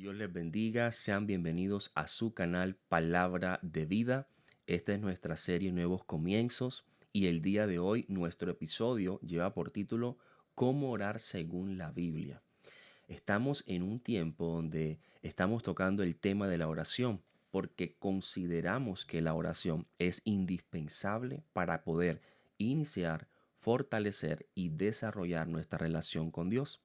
Dios les bendiga, sean bienvenidos a su canal Palabra de Vida. Esta es nuestra serie Nuevos Comienzos y el día de hoy nuestro episodio lleva por título Cómo orar según la Biblia. Estamos en un tiempo donde estamos tocando el tema de la oración porque consideramos que la oración es indispensable para poder iniciar, fortalecer y desarrollar nuestra relación con Dios.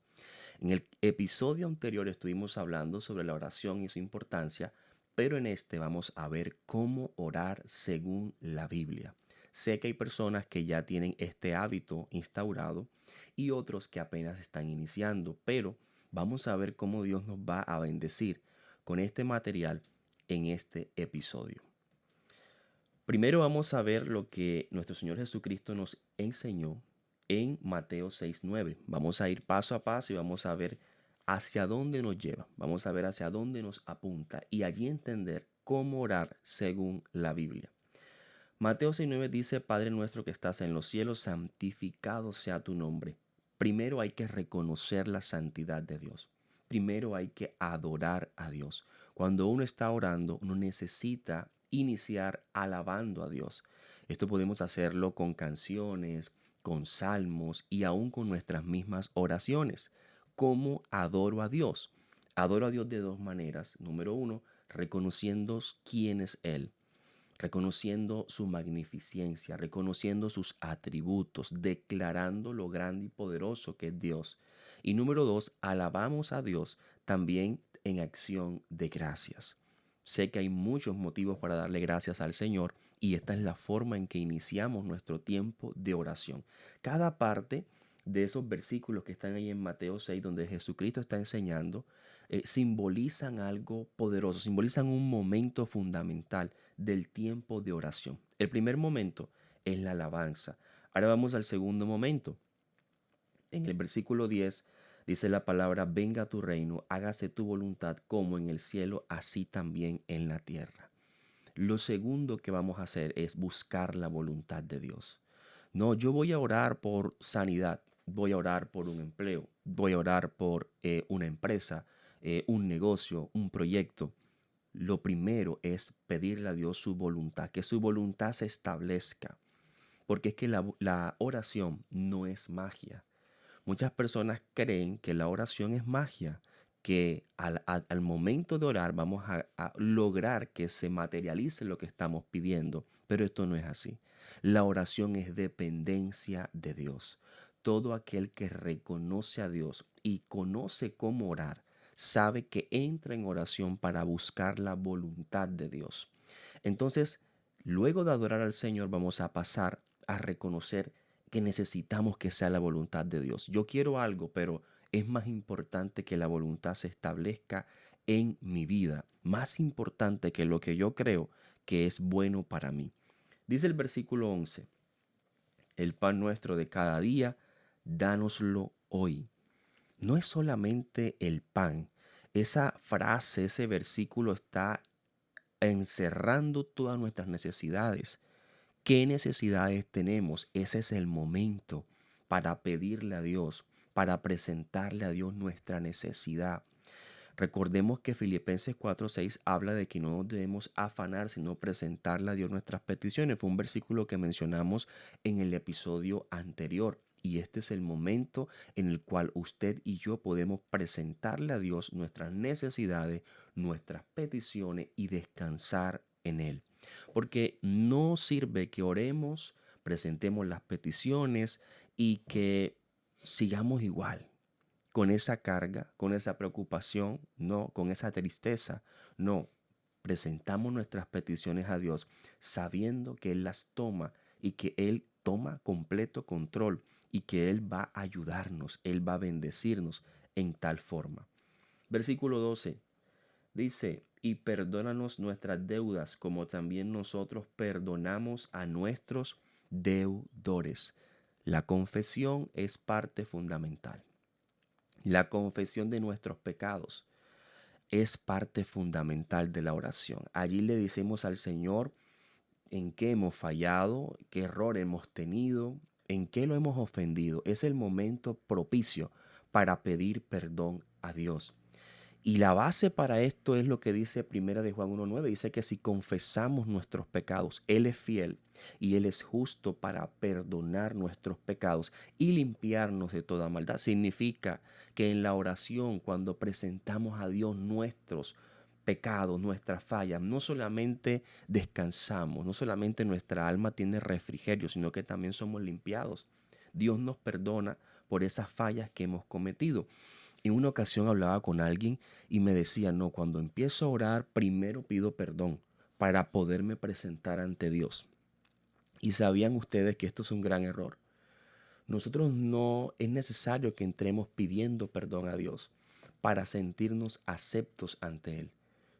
En el episodio anterior estuvimos hablando sobre la oración y su importancia, pero en este vamos a ver cómo orar según la Biblia. Sé que hay personas que ya tienen este hábito instaurado y otros que apenas están iniciando, pero vamos a ver cómo Dios nos va a bendecir con este material en este episodio. Primero vamos a ver lo que nuestro Señor Jesucristo nos enseñó en Mateo 6:9. Vamos a ir paso a paso y vamos a ver hacia dónde nos lleva. Vamos a ver hacia dónde nos apunta y allí entender cómo orar según la Biblia. Mateo 6:9 dice: Padre nuestro que estás en los cielos, santificado sea tu nombre. Primero hay que reconocer la santidad de Dios. Primero hay que adorar a Dios. Cuando uno está orando, uno necesita iniciar alabando a Dios. Esto podemos hacerlo con canciones, con salmos y aún con nuestras mismas oraciones. ¿Cómo adoro a Dios? Adoro a Dios de dos maneras. Número uno, reconociendo quién es Él, reconociendo su magnificencia, reconociendo sus atributos, declarando lo grande y poderoso que es Dios. Y número dos, alabamos a Dios también en acción de gracias. Sé que hay muchos motivos para darle gracias al Señor y esta es la forma en que iniciamos nuestro tiempo de oración. Cada parte de esos versículos que están ahí en Mateo 6, donde Jesucristo está enseñando, simbolizan algo poderoso, simbolizan un momento fundamental del tiempo de oración. El primer momento es la alabanza. Ahora vamos al segundo momento. En el versículo 10 dice la palabra: venga tu reino, hágase tu voluntad como en el cielo, así también en la tierra. Lo segundo que vamos a hacer es buscar la voluntad de Dios. No, yo voy a orar por sanidad, voy a orar por un empleo, voy a orar por una empresa, un negocio, un proyecto. Lo primero es pedirle a Dios su voluntad, que su voluntad se establezca, porque es que la oración no es magia. Muchas personas creen que la oración es magia, que al momento de orar vamos a lograr que se materialice lo que estamos pidiendo, pero esto no es así. La oración es dependencia de Dios. Todo aquel que reconoce a Dios y conoce cómo orar, sabe que entra en oración para buscar la voluntad de Dios. Entonces, luego de adorar al Señor, vamos a pasar a reconocer que necesitamos que sea la voluntad de Dios. Yo quiero algo, pero es más importante que la voluntad se establezca en mi vida, más importante que lo que yo creo que es bueno para mí. Dice el versículo 11: el pan nuestro de cada día, dánoslo hoy. No es solamente el pan. Esa frase, ese versículo está encerrando todas nuestras necesidades. ¿Qué necesidades tenemos? Ese es el momento para pedirle a Dios, para presentarle a Dios nuestra necesidad. Recordemos que Filipenses 4:6 habla de que no nos debemos afanar, sino presentarle a Dios nuestras peticiones. Fue un versículo que mencionamos en el episodio anterior. Y este es el momento en el cual usted y yo podemos presentarle a Dios nuestras necesidades, nuestras peticiones y descansar en Él. Porque no sirve que oremos, presentemos las peticiones y que sigamos igual, con esa carga, con esa preocupación, no, con esa tristeza. No, presentamos nuestras peticiones a Dios sabiendo que Él las toma y que Él toma completo control y que Él va a ayudarnos, Él va a bendecirnos en tal forma. Versículo 12 dice: y perdónanos nuestras deudas como también nosotros perdonamos a nuestros deudores. La confesión es parte fundamental. La confesión de nuestros pecados es parte fundamental de la oración. Allí le decimos al Señor en qué hemos fallado, qué error hemos tenido, en qué lo hemos ofendido. Es el momento propicio para pedir perdón a Dios. Y la base para esto es lo que dice Primera de Juan 1:9. Dice que si confesamos nuestros pecados, Él es fiel y Él es justo para perdonar nuestros pecados y limpiarnos de toda maldad. Significa que en la oración, cuando presentamos a Dios nuestros pecados, nuestras fallas, no solamente descansamos, no solamente nuestra alma tiene refrigerio, sino que también somos limpiados. Dios nos perdona por esas fallas que hemos cometido. En una ocasión hablaba con alguien y me decía, no, cuando empiezo a orar, primero pido perdón para poderme presentar ante Dios. Y sabían ustedes que esto es un gran error. Nosotros no es necesario que entremos pidiendo perdón a Dios para sentirnos aceptos ante Él.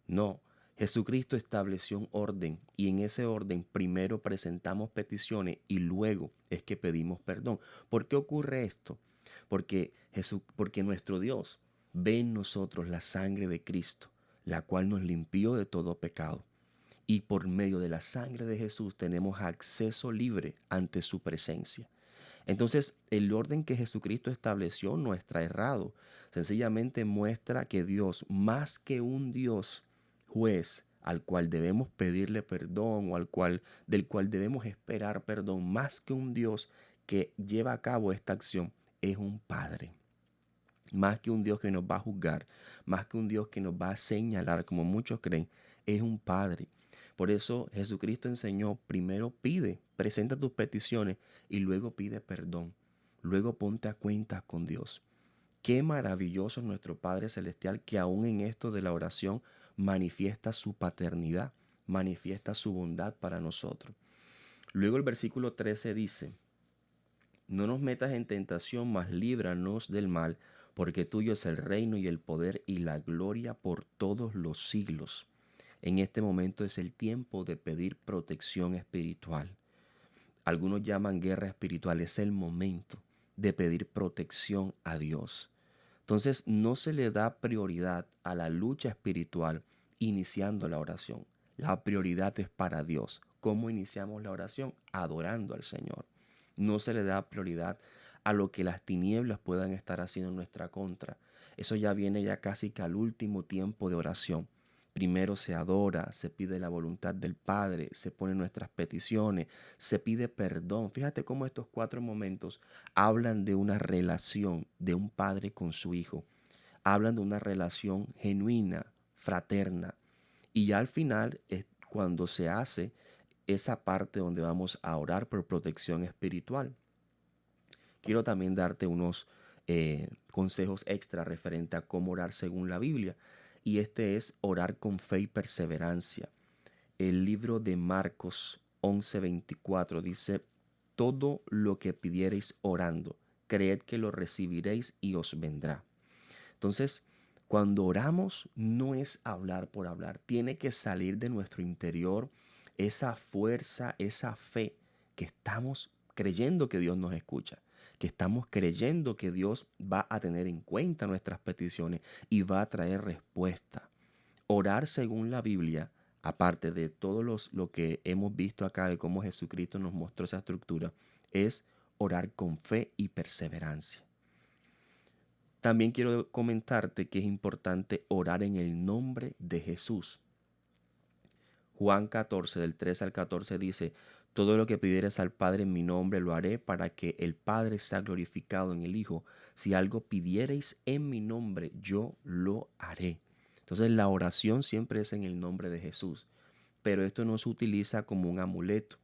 No, Jesucristo estableció un orden y en ese orden primero presentamos peticiones y luego es que pedimos perdón. ¿Por qué ocurre esto? Porque nuestro Dios ve en nosotros la sangre de Cristo, la cual nos limpió de todo pecado. Y por medio de la sangre de Jesús tenemos acceso libre ante su presencia. Entonces, el orden que Jesucristo estableció no está errado. Sencillamente muestra que Dios, más que un Dios juez al cual debemos pedirle perdón o del cual debemos esperar perdón, más que un Dios que lleva a cabo esta acción, es un Padre. Más que un Dios que nos va a juzgar, más que un Dios que nos va a señalar, como muchos creen, es un Padre. Por eso Jesucristo enseñó, primero pide, presenta tus peticiones y luego pide perdón. Luego ponte a cuentas con Dios. Qué maravilloso es nuestro Padre Celestial que aún en esto de la oración manifiesta su paternidad, manifiesta su bondad para nosotros. Luego el versículo 13 dice, no nos metas en tentación, mas líbranos del mal, porque tuyo es el reino y el poder y la gloria por todos los siglos. En este momento es el tiempo de pedir protección espiritual. Algunos llaman guerra espiritual. Es el momento de pedir protección a Dios. Entonces no se le da prioridad a la lucha espiritual iniciando la oración. La prioridad es para Dios. ¿Cómo iniciamos la oración? Adorando al Señor. No se le da prioridad a lo que las tinieblas puedan estar haciendo en nuestra contra. Eso ya viene ya casi que al último tiempo de oración. Primero se adora, se pide la voluntad del Padre, se ponen nuestras peticiones, se pide perdón. Fíjate cómo estos 4 momentos hablan de una relación de un padre con su hijo. Hablan de una relación genuina, fraterna. Y ya al final es cuando se hace esa parte donde vamos a orar por protección espiritual. Quiero también darte unos consejos extra referente a cómo orar según la Biblia. Y este es orar con fe y perseverancia. El libro de Marcos 11:24 dice, todo lo que pidiereis orando, creed que lo recibiréis y os vendrá. Entonces, cuando oramos no es hablar por hablar, tiene que salir de nuestro interior esa fuerza, esa fe que estamos creyendo que Dios nos escucha, que estamos creyendo que Dios va a tener en cuenta nuestras peticiones y va a traer respuesta. Orar según la Biblia, aparte de todo lo que hemos visto acá de cómo Jesucristo nos mostró esa estructura, es orar con fe y perseverancia. También quiero comentarte que es importante orar en el nombre de Jesús. Juan 14, del 13 al 14 dice, todo lo que pidieres al Padre en mi nombre lo haré para que el Padre sea glorificado en el Hijo. Si algo pidiereis en mi nombre, yo lo haré. Entonces la oración siempre es en el nombre de Jesús, pero esto no se utiliza como un amuleto.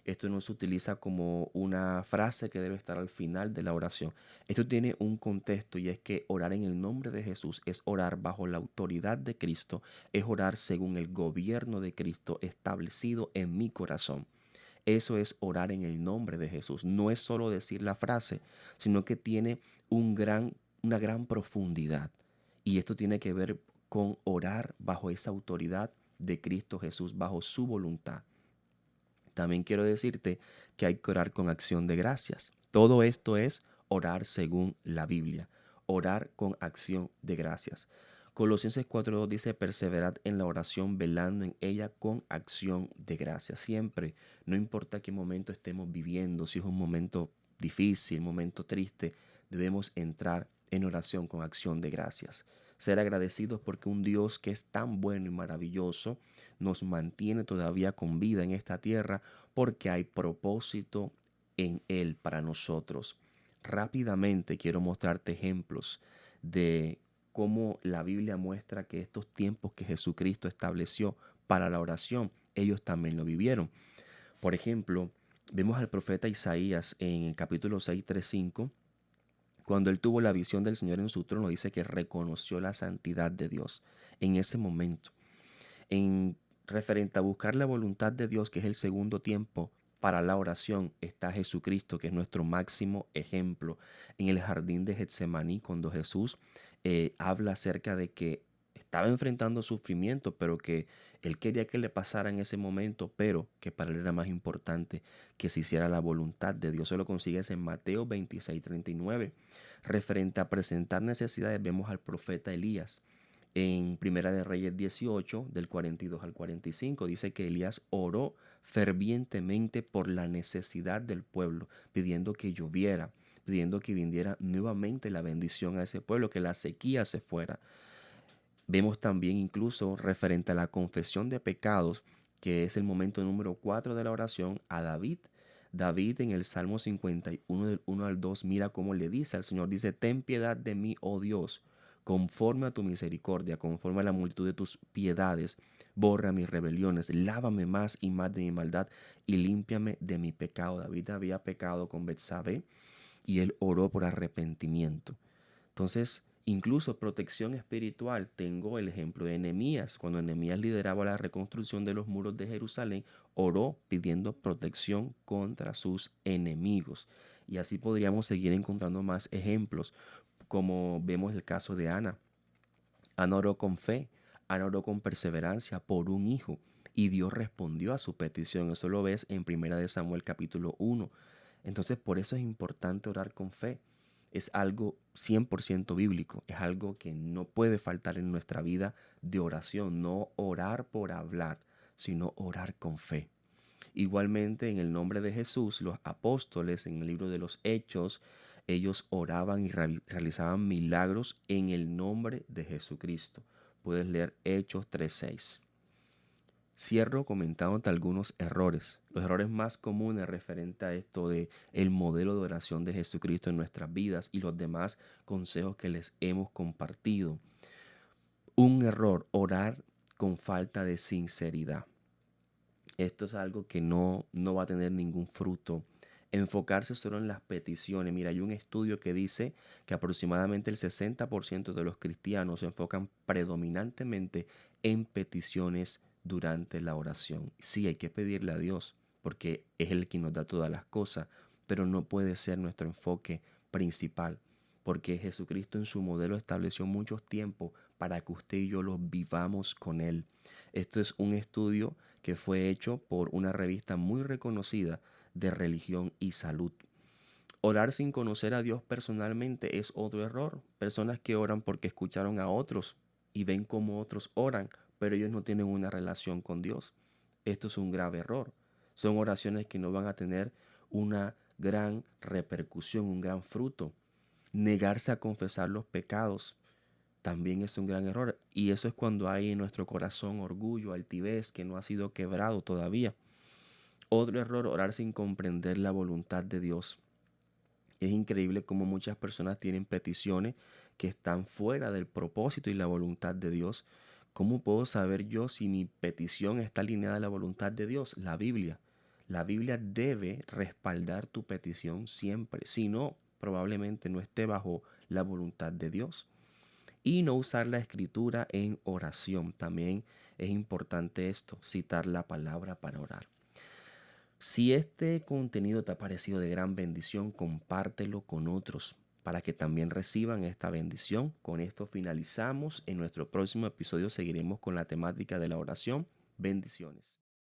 Esto no se utiliza como una frase que debe estar al final de la oración. Esto tiene un contexto y es que orar en el nombre de Jesús es orar bajo la autoridad de Cristo, es orar según el gobierno de Cristo establecido en mi corazón. Eso es orar en el nombre de Jesús. No es solo decir la frase, sino que tiene una gran profundidad. Y esto tiene que ver con orar bajo esa autoridad de Cristo Jesús, bajo su voluntad. También quiero decirte que hay que orar con acción de gracias. Todo esto es orar según la Biblia, orar con acción de gracias. Colosenses 4:2 dice, perseverad en la oración, velando en ella con acción de gracias. Siempre, no importa qué momento estemos viviendo, si es un momento difícil, un momento triste, debemos entrar en oración con acción de gracias. ser agradecidos porque un Dios que es tan bueno y maravilloso nos mantiene todavía con vida en esta tierra porque hay propósito en Él para nosotros. Rápidamente quiero mostrarte ejemplos de cómo la Biblia muestra que estos tiempos que Jesucristo estableció para la oración, ellos también lo vivieron. Por ejemplo, vemos al profeta Isaías en el capítulo 6, 3, 5. Cuando él tuvo la visión del Señor en su trono, dice que reconoció la santidad de Dios en ese momento. En referente a buscar la voluntad de Dios, que es el segundo tiempo para la oración, está Jesucristo, que es nuestro máximo ejemplo. En el jardín de Getsemaní, cuando Jesús habla acerca de que estaba enfrentando sufrimiento, pero que él quería que le pasara en ese momento, pero que para él era más importante que se hiciera la voluntad de Dios. Eso lo consigues en Mateo 26, 39. Referente a presentar necesidades, vemos al profeta Elías. En Primera de Reyes 18, del 42 al 45, dice que Elías oró fervientemente por la necesidad del pueblo, pidiendo que lloviera, pidiendo que viniera nuevamente la bendición a ese pueblo, que la sequía se fuera. Vemos también incluso referente a la confesión de pecados, que es el momento número 4 de la oración, a David. David en el Salmo 51 del 1 al 2, mira cómo le dice al Señor, dice, ten piedad de mí, oh Dios, conforme a tu misericordia, conforme a la multitud de tus piedades, borra mis rebeliones, lávame más y más de mi maldad y límpiame de mi pecado. David había pecado con Betsabé y él oró por arrepentimiento. Entonces, incluso protección espiritual, tengo el ejemplo de Nehemías. Cuando Nehemías lideraba la reconstrucción de los muros de Jerusalén, oró pidiendo protección contra sus enemigos. Y así podríamos seguir encontrando más ejemplos, como vemos el caso de Ana. Ana oró con fe, Ana oró con perseverancia por un hijo y Dios respondió a su petición. Eso lo ves en 1 de Samuel capítulo 1. Entonces, por eso es importante orar con fe. Es algo 100% bíblico, es algo que no puede faltar en nuestra vida de oración, no orar por hablar, sino orar con fe. Igualmente, en el nombre de Jesús, los apóstoles en el libro de los Hechos, ellos oraban y realizaban milagros en el nombre de Jesucristo. Puedes leer Hechos 3:6. Cierro comentándote algunos errores. Los errores más comunes referente a esto de el modelo de oración de Jesucristo en nuestras vidas y los demás consejos que les hemos compartido. Un error, orar con falta de sinceridad. Esto es algo que no va a tener ningún fruto. Enfocarse solo en las peticiones. Mira, hay un estudio que dice que aproximadamente el 60% de los cristianos se enfocan predominantemente en peticiones durante la oración. Sí, hay que pedirle a Dios porque es el que nos da todas las cosas, pero no puede ser nuestro enfoque principal porque Jesucristo en su modelo estableció muchos tiempos para que usted y yo los vivamos con Él. Esto es un estudio que fue hecho por una revista muy reconocida de religión y salud. Orar sin conocer a Dios personalmente es otro error. Personas que oran porque escucharon a otros y ven cómo otros oran, pero ellos no tienen una relación con Dios. Esto es un grave error. Son oraciones que no van a tener una gran repercusión, un gran fruto. Negarse a confesar los pecados también es un gran error. Y eso es cuando hay en nuestro corazón orgullo, altivez, que no ha sido quebrado todavía. Otro error, orar sin comprender la voluntad de Dios. Es increíble cómo muchas personas tienen peticiones que están fuera del propósito y la voluntad de Dios. ¿Cómo puedo saber yo si mi petición está alineada a la voluntad de Dios? La Biblia. La Biblia debe respaldar tu petición siempre. Si no, probablemente no esté bajo la voluntad de Dios. Y no usar la escritura en oración. También es importante esto, citar la palabra para orar. Si este contenido te ha parecido de gran bendición, compártelo con otros para que también reciban esta bendición. Con esto finalizamos. En nuestro próximo episodio seguiremos con la temática de la oración. Bendiciones.